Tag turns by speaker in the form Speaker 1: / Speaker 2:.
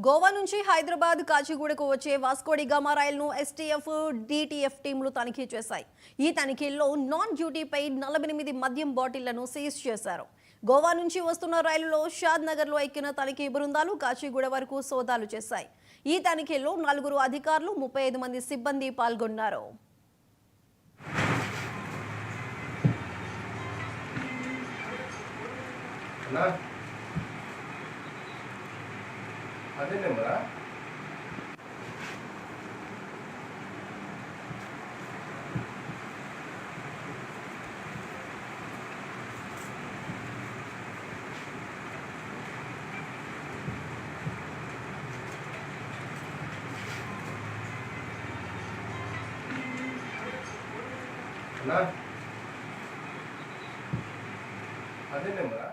Speaker 1: గోవా నుంచి హైదరాబాద్ కాచిగూడకు వచ్చే వాస్కోడిగామా రైలును ఎస్టీఎఫ్, డీటీఎఫ్ టీంలు తనిఖీ చేశాయి. ఈ తనిఖీల్లో నాన్ డ్యూటీపై 48 మద్యం బాటిళ్లను సీజ్ చేశారు. గోవా నుంచి వస్తున్న రైలులో షాద్ నగర్లో ఎక్కిన తనిఖీ బృందాలు కాచిగూడ వరకు సోదాలు చేశాయి. ఈ తనిఖీల్లో 4 అధికారులు, 35 మంది సిబ్బంది పాల్గొన్నారు.
Speaker 2: అదే నెంబరా? అదే నెంబరా?